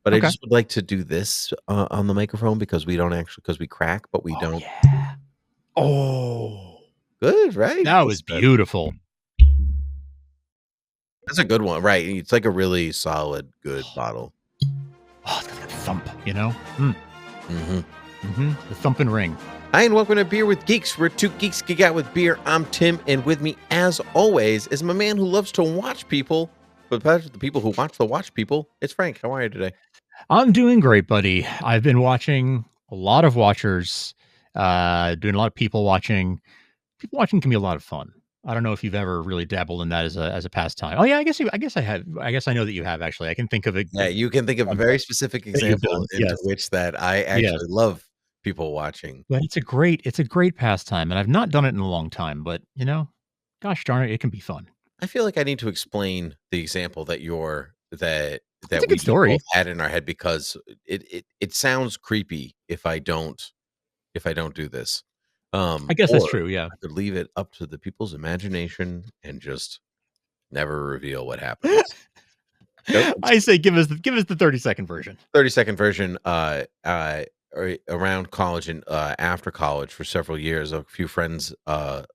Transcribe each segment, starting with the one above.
But I Okay. just would like to do this on the microphone because we crack, but we don't. Yeah. Oh, Good, right? that was beautiful. That's a good one, right? It's like a really solid, good bottle. Oh, it's got that thump, you know? The thump and ring. Hi, and welcome to Beer with Geeks. We're two geeks geek out with beer. I'm Tim, and with me, as always, is my man who loves to watch people, but the people who watch people. It's Frank. How are you today? I'm doing great, buddy. I've been watching a lot of watchers, doing a lot of people watching. People watching can be a lot of fun. I don't know if you've ever really dabbled in that as a pastime. Oh yeah, I guess I have. I guess I know that you have actually. I can think of it. Yeah, you can think of a very specific example into which that I actually love people watching. But it's a great pastime, and I've not done it in a long time. But you know, gosh darn it, it can be fun. I feel like I need to explain the example that It's a good story. both had in our head because it sounds creepy if I don't do this. I guess that's true. Yeah, I could leave it up to the people's imagination and just never reveal what happens. I say give us the 30-second version. 30-second version. Around college and after college for several years, a few friends of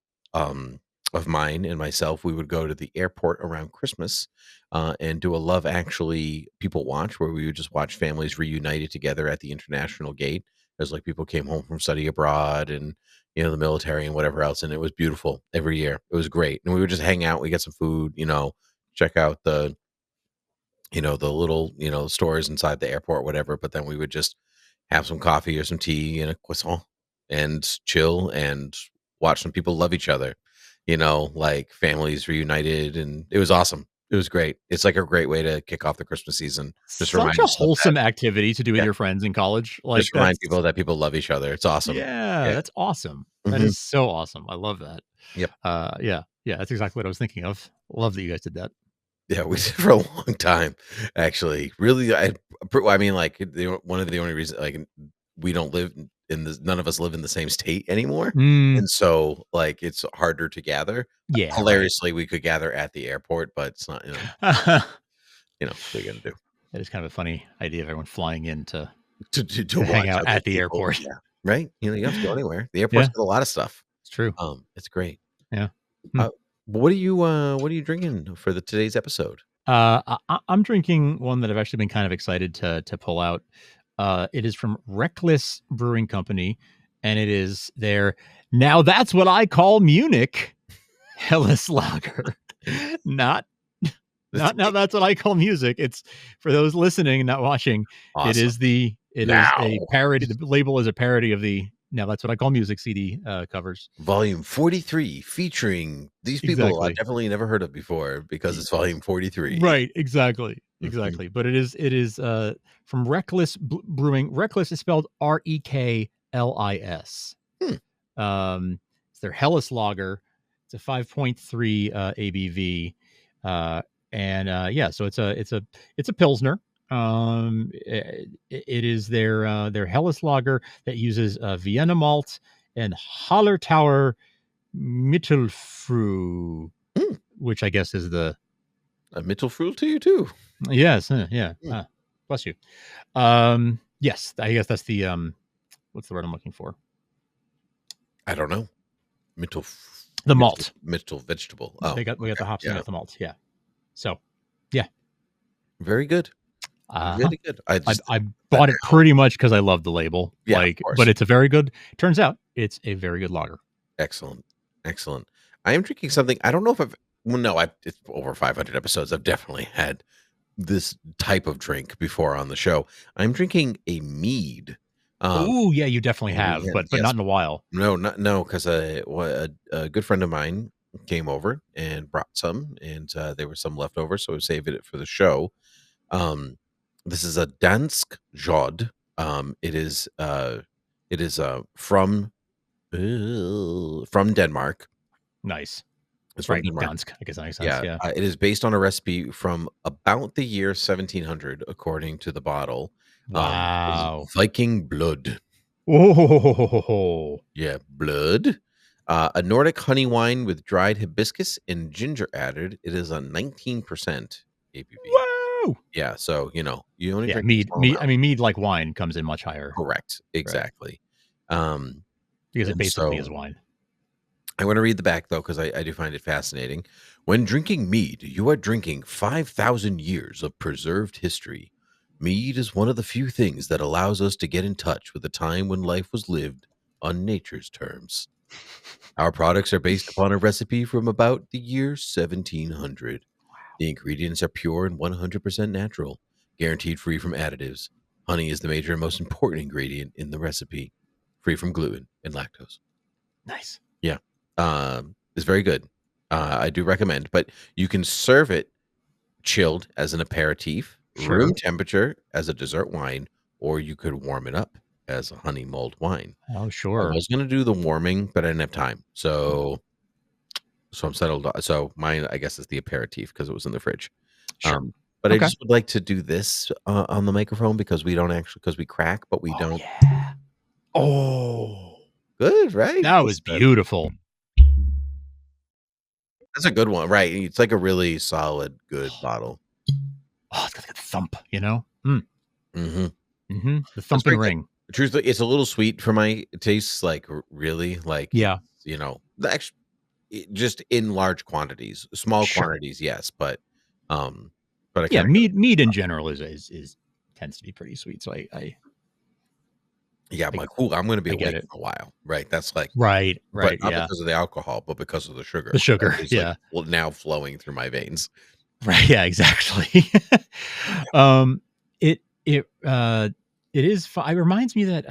mine and myself, we would go to the airport around Christmas and do a Love Actually people watch where we would just watch families reunited together at the international gate as like people came home from study abroad and the military and whatever else, and it was beautiful every year. It was great, and we would just hang out, we get some food, check out the the little stores inside the airport, whatever, but then we would just have some coffee or some tea and a croissant and chill and watch some people love each other, like families reunited, and it was awesome. It was great. It's like a great way to kick off the Christmas season. Just such a wholesome activity to do with your friends in college. Like, just remind people that people love each other. It's awesome. Yeah, that's awesome. That is so awesome. I love that. Yep. Yeah, that's exactly what I was thinking of. Love that you guys did that. Yeah, we did for a long time, actually. Really, I mean, like, one of the only reasons, like, we don't live none of us live in the same state anymore, and so like it's harder to gather. Yeah, hilariously, we could gather at the airport, but it's not. What are you gonna do? That is kind of a funny idea of everyone flying in to hang out at the airport. Yeah, right? You don't have to go anywhere. The airport's got a lot of stuff. It's true. It's great. Yeah. What are you drinking for today's episode? I'm drinking one that I've actually been kind of excited to pull out. It is from Rek-Lis Brewing Company, and it is their now that's what I call Munich Helles Lager. Not now that's what I call music. It's for those listening and not watching. Awesome. It is a parody. The label is a parody of the Now That's What I Call Music CD covers. Volume 43, featuring these people I've definitely never heard of before because it's volume 43. Right, exactly. But it is from Rek-Lis Brewing. Rek-Lis is spelled Reklis. It's their Helles Lager. It's a 5.3 ABV. So it's a Pilsner. It is their Helles Lager that uses Vienna malt and Hallertauer Mittelfrüh, which I guess is a Mittelfrüh to you too. Yes, yeah. Bless you. Yes, I guess that's the what's the word I'm looking for? I don't know. The malt. Mittel vegetable. Oh, we got the hops and the malt. Yeah. So, yeah. Very good. Really good. I bought it pretty much because I love the label. Yeah, but it's a very good. Turns out it's a very good lager. Excellent. I am drinking something. I don't know if it's over 500 episodes. I've definitely had this type of drink before on the show. I'm drinking a Mead. Oh yeah, you definitely have, but not in a while. No, because a good friend of mine came over and brought some, and there was some left over, so I saved it for the show. This is a Dansk Mjød. It is from Denmark. Nice. It's from Denmark. Dansk, I guess that makes sense. Yeah. It is based on a recipe from about the year 1700, according to the bottle. Wow. Viking Blod. Oh. Yeah, Blod. A Nordic honey wine with dried hibiscus and ginger added. It is a 19% ABV. Woo! Yeah, so, you only Yeah, drink a mead, small mead. I amount. mean, mead like wine comes in much higher, Correct. right? Exactly. Um, Because it and basically so is wine. I want to read the back, though, because I do find it fascinating. When drinking mead, you are drinking 5,000 years of preserved history. Mead is one of the few things that allows us to get in touch with a time when life was lived on nature's terms. Our products are based upon a recipe from about the year 1700. The ingredients are pure and 100% natural, guaranteed free from additives. Honey is the major and most important ingredient in the recipe, free from gluten and lactose. Nice. Yeah. It's very good. I do recommend, but you can serve it chilled as an aperitif, room Sure. temperature as a dessert wine, or you could warm it up as a honey mulled wine. Oh, I sure. was gonna do the warming, but I didn't have time. So I'm settled. So mine, I guess, is the aperitif because it was in the fridge. Sure. Um, but I Okay. just would like to do this on the microphone because we don't actually because we crack, but we Oh don't. yeah. Oh, Good, right? that That's was good. beautiful. That's a good one, right? It's like a really solid, good bottle. Oh, it's got like a thump, you know? Mm. Hmm. Mm-hmm. The That's thumping very good. ring. Truthfully, it's a little sweet for my tastes. Like really, like Yeah. actually, just in large quantities, small Sure. quantities, yes, um, but I Yeah. kind of Mead in general is tends to be pretty sweet. So yeah, I'm I like, cool. I'm going to be I get awake it. for a while, right? That's like, Right. but Right. not Yeah. because of the alcohol, but because of the The sugar that sugar. is like Yeah. now flowing through my veins. Right. Yeah. Exactly. um. It it it is. It reminds me that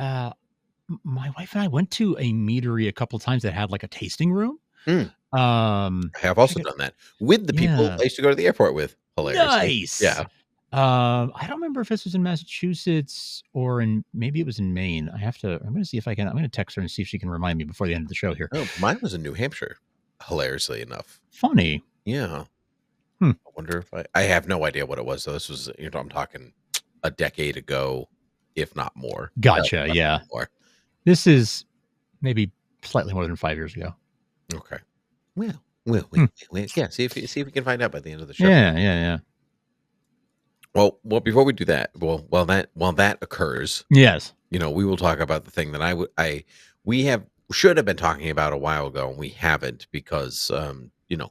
my wife and I went to a meadery a couple times that had like a tasting room. Mm, Um. I have I also forget. done that with the people Yeah. I used to go to the airport with. Hilariously, Nice. yeah. I don't remember if this was in Massachusetts or in maybe it was in Maine. I'm gonna see if I can. I'm gonna text her and see if she can remind me before the end of the show here. Oh, mine was in New Hampshire. Hilariously enough, Funny. yeah. Hmm. I wonder if I have no idea what it was. So this was, I'm talking a decade ago, if not more. Gotcha. Yeah. Definitely more. This is maybe slightly more than 5 years ago. Okay. Well. Hmm. Yeah. See if we can find out by the end of the show. Yeah. Yeah. Yeah. Well. Before we do that, while that occurs, Yes. we will talk about the thing that we should have been talking about a while ago, and we haven't because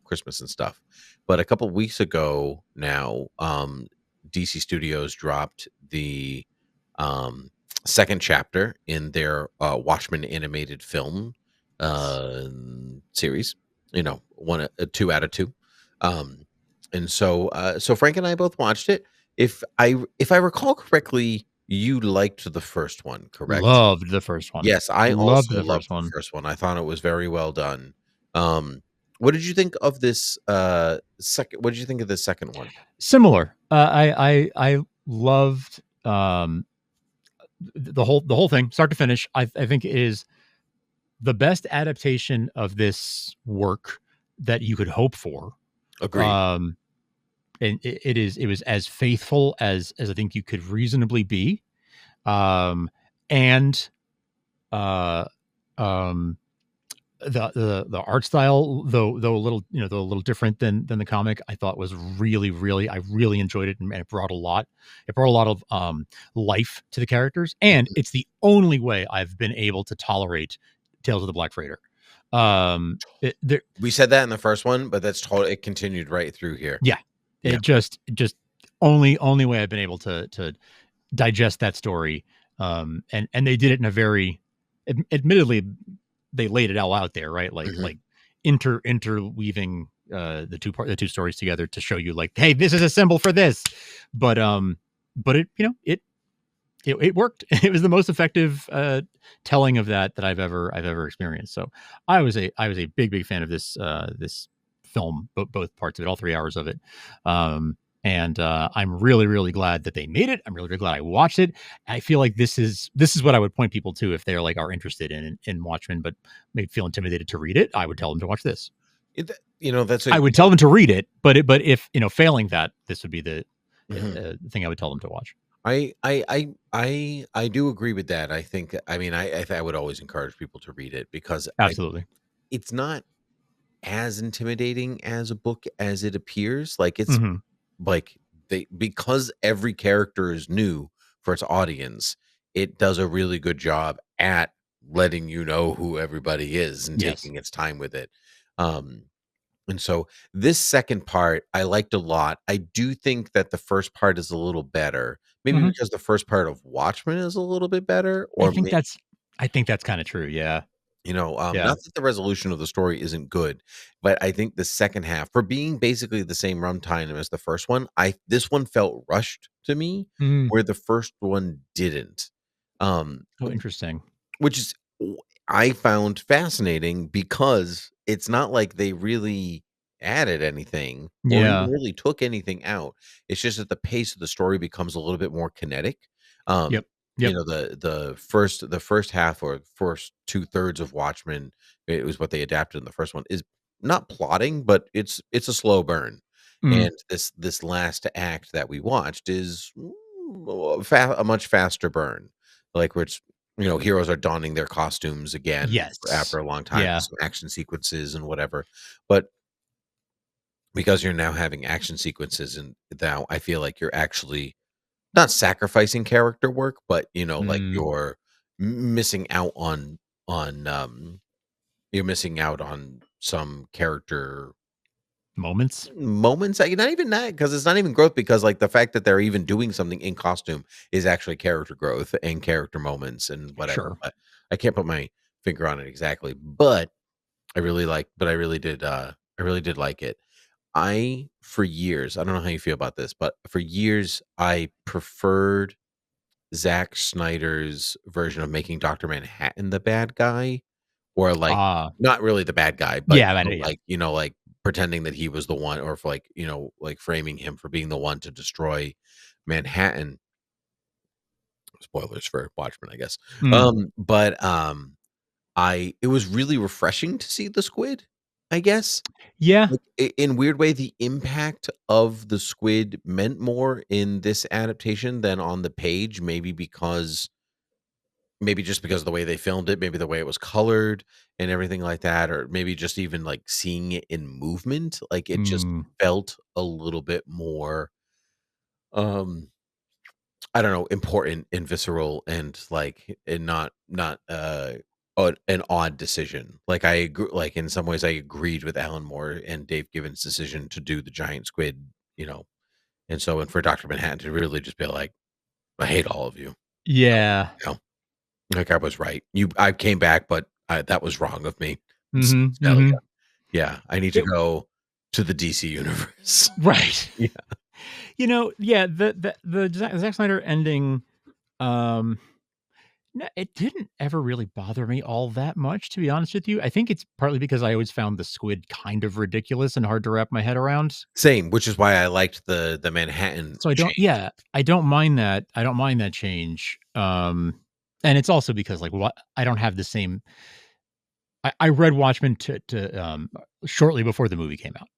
Christmas and stuff. But a couple weeks ago now, DC Studios dropped the um, second chapter in their Watchmen animated film uh, series. One, two out of two. Um, and so Frank and I both watched it. If I recall correctly, you liked the first one, correct? Loved the first one. Yes, I Loved also the loved first the one. first one. I thought it was very well done. What did you think of this second? What did you think of the second one? Similar. I loved the whole thing, start to finish. I think it is the best adaptation of this work that you could hope for. Agreed. Um, and it was as faithful as I think you could reasonably be. And uh, um, the art style, though a little though a little different than the comic, I thought was really I really enjoyed it, and it brought a lot. It brought a lot of life to the characters, and it's the only way I've been able to tolerate Tales of the Black Freighter. There, We said that in the first one, but that's totally it continued right through here. yeah, Yeah. it just only way I've been able to digest that story. And they did it in a very, admittedly, they laid it all out there, right? Like Mhm. interweaving the two stories together to show you like, hey, this is a symbol for this. But it worked. It was the most effective telling of that I've ever experienced. So I was a big fan of this film, both parts of it, all 3 hours of it. And I'm really glad that they made it. I'm really glad I watched it. I feel like this is what I would point people to if they're like are interested in Watchmen, but may feel intimidated to read it. I would tell them to watch this. That's I a would tell them to read it, but if failing that, this would be the Mhm. thing I would tell them to watch. I do agree with that. I think I mean I would always encourage people to read it because Absolutely. it's not as intimidating as a book as it appears. Like it's Hmm. like they because every character is new for its audience, it does a really good job at letting you know who everybody is and Yes. taking its time with it. Um, and so this second part I liked a lot. I do think that the first part is a little better. Maybe Mhm. because the first part of Watchmen is a little bit better, I or think that's I think that's kinda true, yeah. Yeah. not that the resolution of the story isn't good, but I think the second half, for being basically the same runtime as the first one, I this one felt rushed to me, Mm. where the first one didn't. Um, Oh, interesting. which is I found fascinating because it's not like they really added anything or even Yeah. really took anything out. It's just that the pace of the story becomes a little bit more kinetic. Um, Yep. Yep. the first half or first 2/3 of Watchmen, it was what they adapted in the first one, is not plotting, but it's a slow burn. Mm. And this last act that we watched is a much faster burn. Like where it's heroes are donning their costumes again Yes. after a long time, Yeah. some action sequences and whatever. But because you're now having action sequences, and now I feel like you're actually not sacrificing character work, but like Mm. you're missing out on you're missing out on some character Moments? moments. Not even that, because it's not even growth, because like the fact that they're even doing something in costume is actually character growth and character moments and whatever. Sure. But I can't put my finger on it exactly. But I really did like it. For years, I don't know how you feel about this, but for years I preferred Zack Snyder's version of making Dr. Manhattan the bad guy, or like Ah. not really the bad guy, but Yeah, I know, yeah. like pretending that he was the one, or for like, like framing him for being the one to destroy Manhattan. Spoilers for Watchmen, I guess. Mm. But I it was really refreshing to see the squid, I guess. Yeah. Like, in weird way, the impact of the squid meant more in this adaptation than on the page, maybe just because of the way they filmed it, maybe the way it was colored and everything like that, or maybe just even, like, seeing it in movement, like, it just Mm. felt a little bit more, um, I don't know, important and visceral, and, like, and not an odd decision. Like, I agree, like, in some ways, I agreed with Alan Moore and Dave Gibbons' decision to do the giant squid, and so and for Doctor Manhattan to really just be like, "I hate all of you." Yeah. You know? Like, I was right. I came back, but that was wrong of me. Mhm. So, Mhm. yeah, I need to It go to the DC universe. Right. Yeah. Yeah, the Zack Snyder ending, um, no, it didn't ever really bother me all that much, to be honest with you. I think it's partly because I always found the squid kind of ridiculous and hard to wrap my head around. Same, which is why I liked the Manhattan So I don't change. yeah, I don't mind that. I don't mind that change. And it's also because like what I don't have the same I read Watchmen to shortly before the movie came out.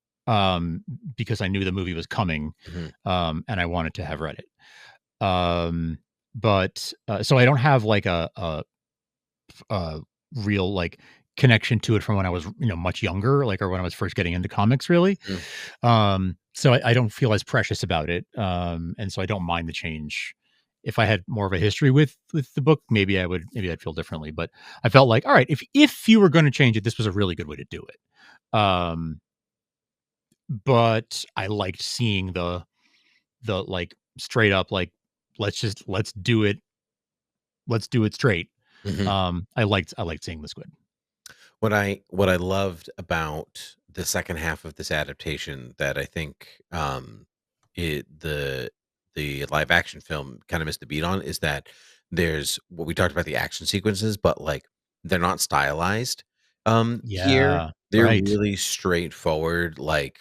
Because I knew the movie was coming, Mhm. and I wanted to have read it. But so I don't have like a real like connection to it from when I was much younger, like or when I was first getting into comics, really. Mhm. So I don't feel as precious about it, and so I don't mind the change. If I had more of a history with the book, maybe I'd feel differently. But I felt like, all right, if you were going to change it, this was a really good way to do it. But I liked seeing the like straight up like let's do it straight. Mhm. I liked seeing the squid. What I loved about the second half of this adaptation that I think, it the live action film kinda missed the beat on, is that there's what we talked about, the action sequences, but, like, they're not stylized, here. Yeah, They're right. really straightforward, like,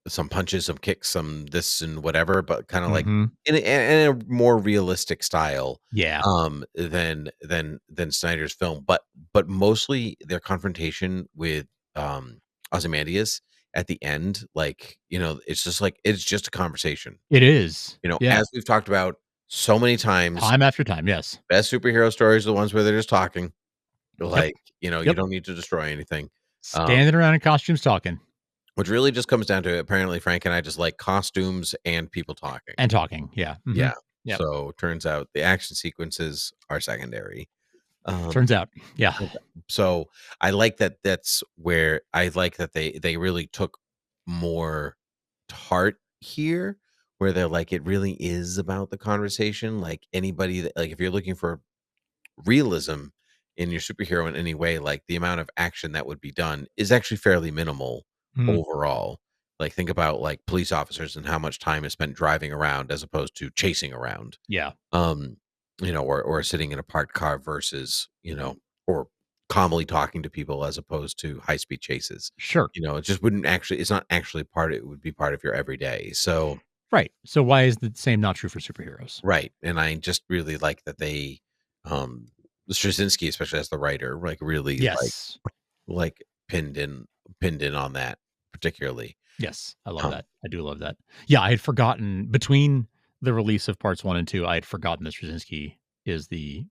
some punches, some kicks, some this and whatever, but kinda like Hmm. in a more realistic style, Yeah, than Snyder's film, but mostly their confrontation with, Ozymandias at the end, like, it's just a conversation. it is. Yeah, As we've talked about so many times, time after time. Yes. best superhero stories are the ones where they're just talking, Yep. like, you Yep. don't need to destroy anything. Um Standing around in costumes talking. which really just comes down to apparently Frank and I just like costumes and people talking. And talking. Yeah. Yeah. Yep. So turns out the action sequences are secondary. Turns Um, out. Yeah. Okay. So I like that that's where I like that they really took more to heart here, where they're like, it really is about the conversation. Like anybody that like if you're looking for realism in your superhero in any way, like the amount of action that would be done is actually fairly minimal Mm, overall. Like think about like police officers and how much time is spent driving around as opposed to chasing around. yeah. um or sitting in a parked car versus or calmly talking to people as opposed to high speed chases. Sure. It just wouldn't actually it's not actually part it would be part of your everyday. So Right. So why is the same not true for superheroes? right, and I just really like that they um Straczynski, especially as the writer, like really Yes. like pinned in on that particularly. Yes. I love um that. I do love that. Yeah. I had forgotten between the release of parts 1 and 2, I had forgotten that Straczynski is the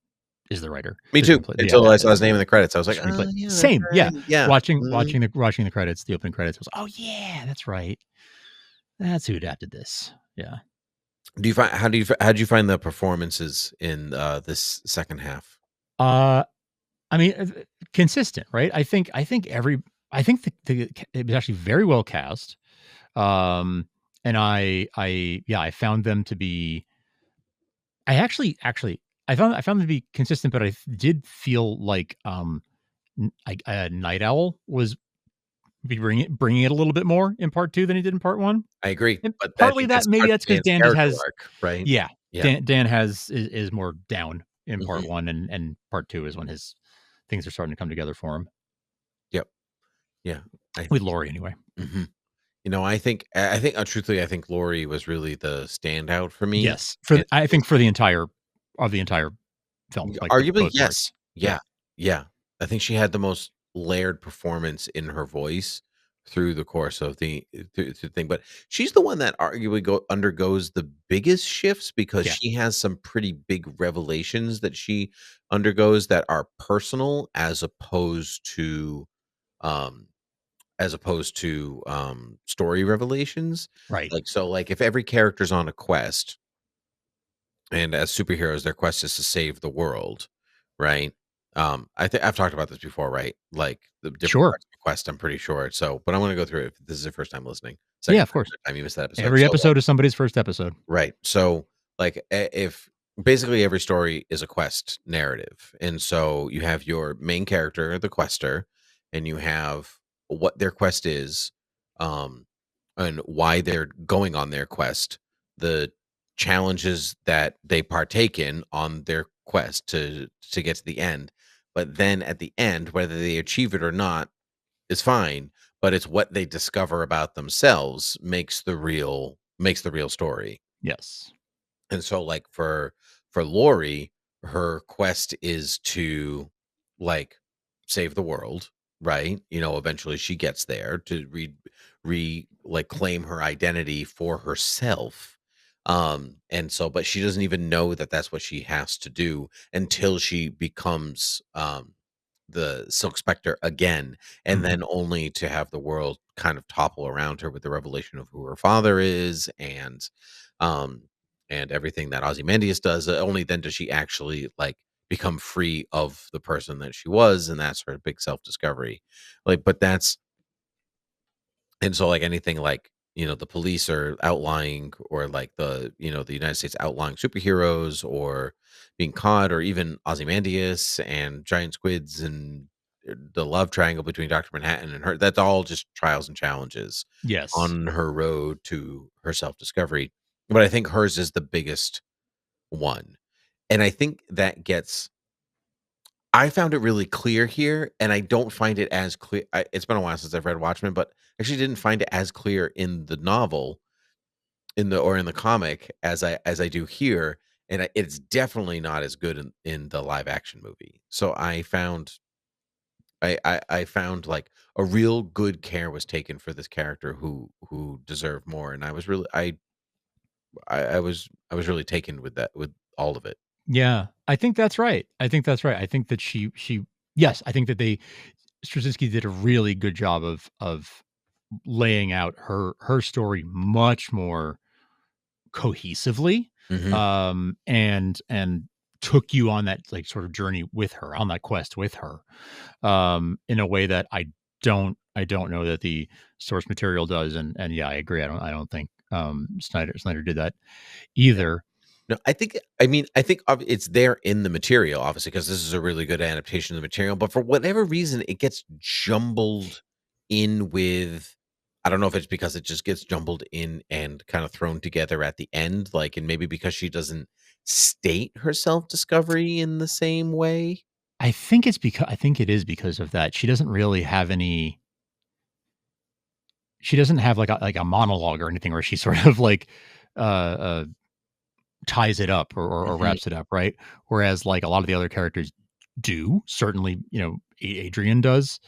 writer, Me the too, screenplay. Yeah. until I saw his name in the credits. I was like, Screenplay. yeah, that's Same. Yeah. right, yeah. Mhm. Watching the credits, the opening credits was, oh yeah, that's right. That's who adapted this. Yeah. Do you find how do you find the performances in this second half? Uh I mean, consistent, right? I think it was actually very well cast. Um, and I found them to be. I found them to be consistent, but did feel like Night Owl was bringing it a little bit more in part two than he did in part one. I agree, And but I partly think that that's maybe part that's of because Dan's Dan just character has arc, right? yeah Yeah. Dan is more down in part Mhm. one, and part two is when his things are starting to come together for him Yep. Yeah. I with think Laurie anyway. mhm. I think, truthfully, I think Laurie was really the standout for me, Yes, and I it was think for the entire film, like arguably, both yes. parts. Yeah. Yeah. Yeah. I think she had the most layered performance in her voice through the course of the thing, but she's the one that arguably undergoes the biggest shifts because Yeah. she has some pretty big revelations that she undergoes that are personal um as opposed to story revelations. Right. Like so like if every character's on a quest and as superheroes their quest is to save the world, right? I think I've talked about this before, right? Like the different Sure. parts of the quest, I'm pretty sure. So, but I want to go through it if this is your first time listening. Yeah, Second of time, course. third time you missed that episode. Every So like episode is somebody's first episode. right. So like if basically every story is a quest narrative. And so you have your main character, the quester, and you have what their quest is, um, and why they're going on their quest, the challenges that they partake in on their quest to get to the end. But then at the end, whether they achieve it or not is fine, but it's what they discover about themselves makes the real story. Yes. And so like for Lori, her quest is to like save the world, right? Eventually she gets there to like claim her identity for herself. And so but she doesn't even know that that's what she has to do until she becomes the Silk Spectre again, and Mhm. then only to have the world kind of topple around her with the revelation of who her father is um and everything that Ozymandias does. Only then does she actually like become free of the person that she was, and that's her big self discovery. Like, but that's and so like anything like the police are outlying or like the United States outlawing superheroes or being caught or even Ozymandias and giant squids and the love triangle between Dr. Manhattan and her, that's all just trials and challenges Yes. on her road to her self-discovery. But I think hers is the biggest one. And I think that gets I found it really clear here, and I don't find it as clear. It's been a while since I've read Watchmen, but I actually didn't find it as clear in the novel, in the comic as I do here, and it's definitely not as good in the live action movie. So I found like a real good care was taken for this character who deserved more, and I was really I was really taken with that with all of it. Yeah. I think that's right. I think that's right. I think that she yes, I think that Straczynski did a really good job of laying out her story much more cohesively, Mhm. and took you on that like sort of journey with her, on that quest with her, in a way that I don't know that the source material does. And yeah, I agree. I don't think Snyder did that either. No, I think it's there in the material, obviously, because this is a really good adaptation of the material, but for whatever reason, it gets jumbled in with I don't know if it's because it just gets jumbled in and kind of thrown together at the end, like, and maybe because she doesn't state her self-discovery in the same way. I think it is because of that. She doesn't really have any. She doesn't have like a monologue or anything where she sort of like uh, uh ties it up, or Mhm. wraps it up, right? Whereas like a lot of the other characters do. Certainly, Adrian does.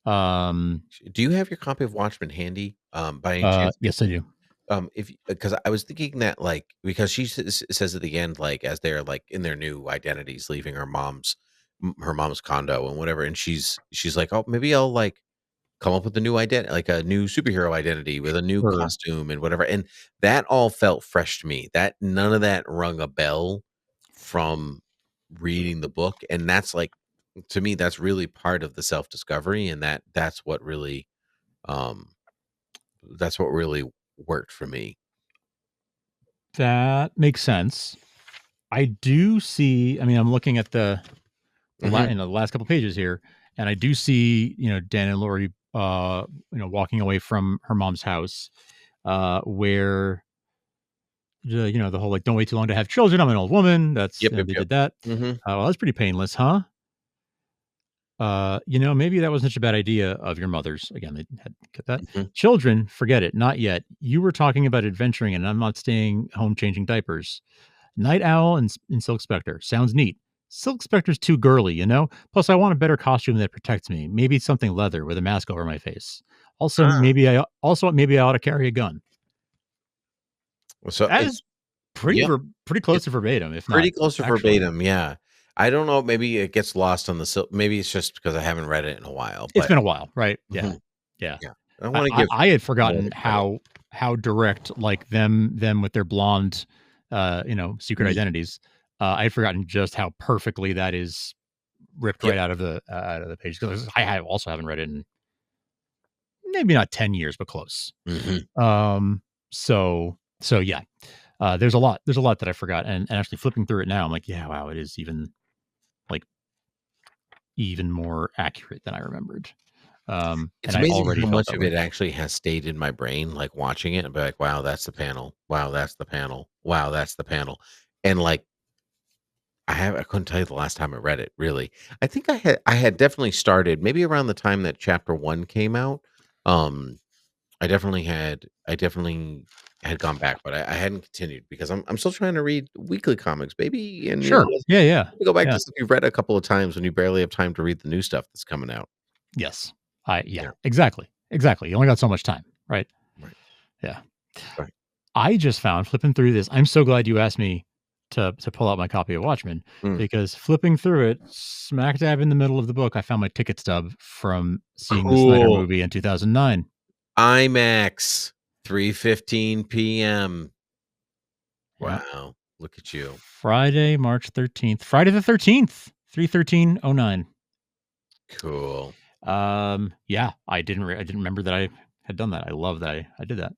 Um, Do you have your copy of Watchmen handy, by any chance? yes, I do. If because I was thinking that, like, because she says at the end, like, as they're like in their new identities, leaving her mom's condo and whatever, and she's like, oh, maybe I'll like come up with a new identity, like a new superhero identity with a new Sure. costume and whatever, and that all felt fresh to me. That none of that rung a bell from reading the book, and that's like to me, that's really part of the self discovery, and um that's what really worked for me. That makes sense. I do see. I mean, I'm looking at Mhm. the last couple pages here, and I do see Dan and Lori walking away from her mom's house, where the whole like don't wait too long to have children. I'm an old woman. That's Yep, yep, they yep. did that. Mhm. Well, that's pretty painless, huh? Maybe that wasn't such a bad idea of your mother's. Again, they had cut that. Mhm. Children, forget it. Not yet. You were talking about adventuring, and I'm not staying home changing diapers. Night Owl and Silk Spectre. Sounds neat. Silk Spectre's too girly, you know? Plus, I want a better costume that protects me. Maybe something leather with a mask over my face. Ah, Maybe I ought to carry a gun. so That is it's yep, pretty close it's to verbatim, if not pretty close to actually. verbatim, yeah. I don't know, maybe it gets lost on the maybe it's just because I haven't read it in a while, It's but been a while, right? Yeah. mhm, Yeah. yeah. I wanna I give I had more of forgotten the credit. how direct like them with their blonde secret Me identities. I had forgotten just how perfectly that is ripped yep. right out of the page, because I also haven't read it in maybe not 10 years, but close. Mhm. Um, so yeah, there's a lot that I forgot, and actually flipping through it now, I'm like, yeah, wow, it is like even more accurate than I remembered. It's And I amazing already how felt much that of it way. actually has stayed in my brain, like, watching it and be like, "Wow, that's the panel. Wow, that's the panel. Wow, that's the panel." And, like, I couldn't tell you the last time I read it, really. I think I had definitely started maybe around the time that chapter 1 came out. Um, I definitely had gone back, but I hadn't continued because I'm still trying to read weekly comics, baby, and, Sure. let's Yeah, yeah, go back yeah. to stuff you've read a couple of times when you barely have time to read the new stuff that's coming out. Yes. Yeah, Yeah, exactly. Exactly. You only got so much time, right? right, Yeah. right. I just found flipping through this. I'm so glad you asked me to pull out my copy of Watchmen, Mm. because flipping through it, smack dab in the middle of the book, I found my ticket stub from seeing the Snyder Cool. movie in 2009. IMAX, 3:15 PM. Yeah. Wow, look at you. Friday, March 13th. Friday the 13th, 3/13/09. Cool. Yeah, I didn't remember that I had done that. I love that I did that.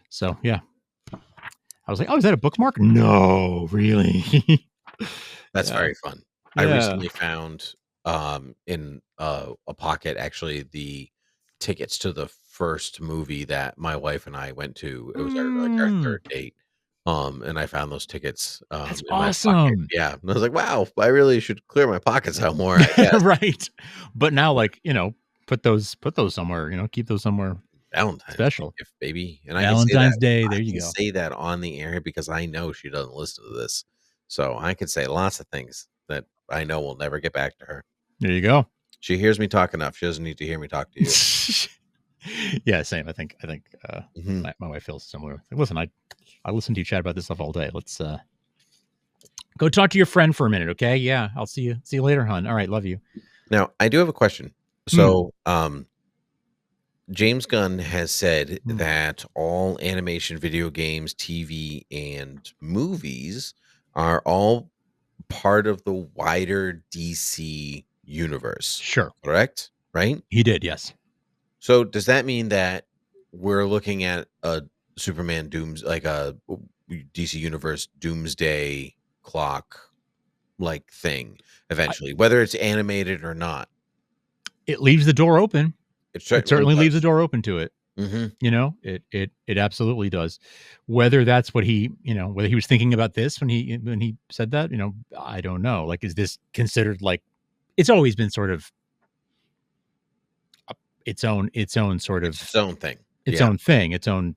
So, yeah. I was like, "Oh, is that a bookmark?" No, really. That's Yeah. very fun. I Yeah. recently found, in, a pocket, actually, the tickets to the first movie that my wife and I went to. It was our 3rd Mm, date, and I found those tickets, that's in my pocket. awesome. Yeah, and I was like, "Wow, I really should clear my pockets out more, I guess." Right. But now, Yeah. like, put those somewhere, keep those somewhere Valentine's Day special. gift, baby, and Valentine's Day, there you go. say that on the air because I know she doesn't listen to this. So, I could say lots of things that I know will never get back to her. There you go. She hears me talk enough, she doesn't need to hear me talk to you. Yeah, same. I think Mhm. my wife feels similar. Like, listen, I listen to you chat about this stuff all day. Let's go talk to your friend for a minute, okay? Yeah, I'll see you later, hon. All right, love you. Now, I do have a question. Hmm. So, James Gunn has said Mm. that all animation, video games, TV, and movies are all part of the wider DC universe. Sure. Correct? Right? He did, yes. So does that mean that we're looking at a Superman Dooms like a DC Universe Doomsday Clock like thing eventually, whether it's animated or not? It leaves the door open. It It certainly certainly leaves the does. door open to it. Mhm. You know, it absolutely does. Whether that's what he, whether he was thinking about this when he said that, I don't know. Like, is this considered like it's always been sort of its own sort It's of its own thing. its Yeah. own thing, its own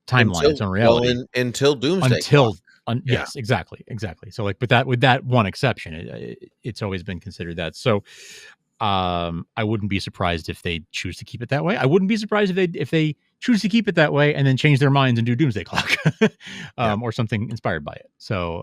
timeline, its own reality Until Doomsday Clock. until Yeah. yes, exactly. So like with that one exception, it's always been considered that. So I wouldn't be surprised if they choose to keep it that way. I wouldn't be surprised if they choose to keep it that way and then change their minds and do Doomsday Clock, Yeah. or something inspired by it. So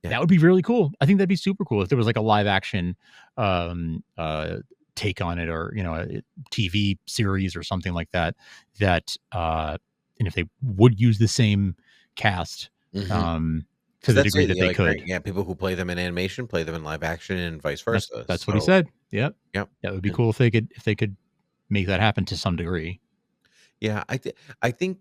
Yeah. that would be really cool. I think that'd be super cool if there was like a live action um, uh, take on it, or a TV series or something like that. And if they would use the same cast Mhm. to 'Cause the that's degree it. that Yeah, they like, right, could. yeah, people who play them in animation play them in live action and vice That's versa. that's what he So, said. Yep. yep. That would be And cool if they could make that happen to some degree. yeah, I think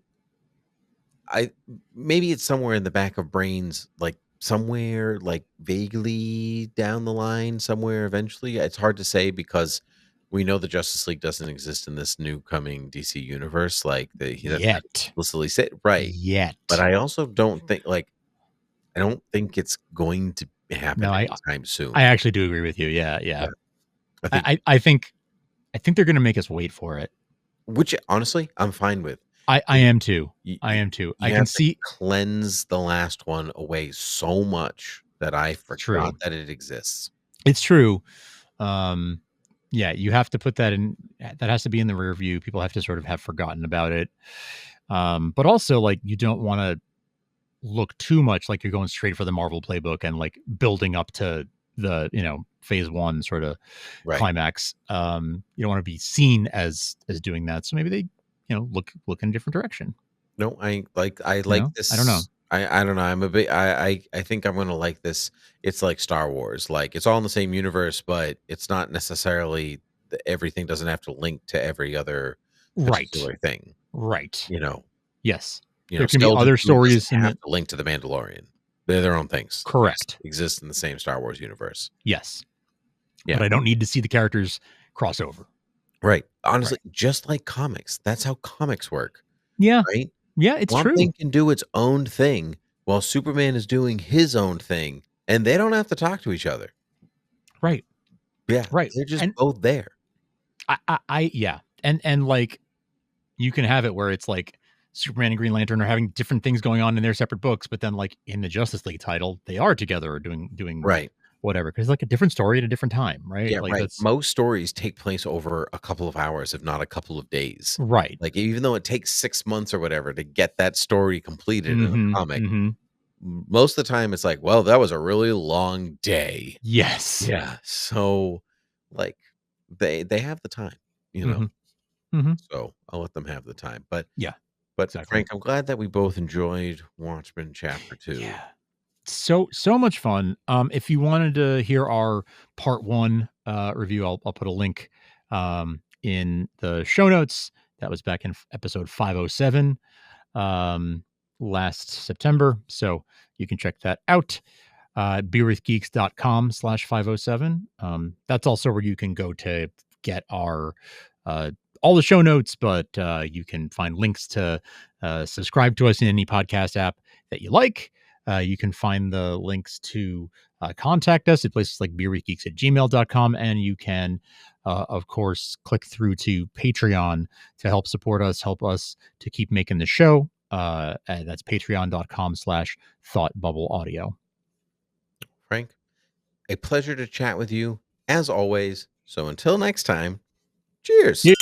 I maybe it's somewhere in the back of brains, like somewhere like vaguely down the line, somewhere eventually. It's hard to say because we know the Justice League doesn't exist in this new coming DC universe. Like that's not Yet. explicitly said, right? But Yet. I also don't think I don't think it's going to No, happen anytime I soon. actually do agree with you. Yeah, yeah. Yeah, I think, I think they're gonna make us wait for it. which honestly, I'm fine with. I You, am too. I you, am too. I you can have to see cleanse the last one away so much that I it's true. forgot that it exists. It's true. Um, yeah, you have to put that in. That has to be in the rear view. People have to sort of have forgotten about it. But also, like, you don't want to look too much like you're going straight for the Marvel playbook and like building up to the phase one sort of Right. climax. You don't want to be seen as doing that. So maybe they look in a different direction. No, I like I don't know. this. I don't know. I'm a bit I think I'm gonna like this. It's like Star Wars. Like it's all in the same universe, but it's not necessarily everything doesn't have to link to every other Right. particular thing. Right. You know, Yes. There can be Skeleton other Crew doesn't stories in have the to link to the Mandalorian. They're their own things. They just correct. exist in the same Star Wars universe. Yes. Yeah. But I don't need to see the characters cross over. Right. Honestly, Right. just like comics. That's how comics work, Yeah. right? Yeah, it's Swamp true. Thing can do its own thing while Superman is doing his own thing, and they don't have to talk to each other. Right. Yeah, Right. they're just And both there. I yeah. And like you can have it where it's like Superman and Green Lantern are having different things going on in their separate books, but then like in the Justice League title, they are together or doing Right. whatever. Because like a different story at a different time, right? Yeah, Like right. that's Most stories take place over a couple of hours, if not a couple of days. right. Like, even though it takes 6 months or whatever to get that story completed in a Mm-hmm. comic, Mm-hmm. most of the time it's like, well, that was a really long day. Yes. Yeah. So, like, they have the time, you know? Mm-hmm. Mm-hmm. So, I'll let them have the time. But Yeah, But exactly. Frank, I'm glad that we both enjoyed Watchmen Chapter 2. Yeah. So much fun. If you wanted to hear our part one review, I'll put a link in the show notes. That was back in episode 507 last September. So you can check that out. Beerwithgeeks.com/507. That's also where you can go to get our all the show notes, but you can find links to subscribe to us in any podcast app that you like. You can find the links to contact us at places like beerwithgeeks@gmail.com. And you can, of course, click through to Patreon to help support us, help us to keep making the show. And that's patreon.com/thoughtbubbleaudio. Frank, a pleasure to chat with you as always. So until next time, cheers. Yeah.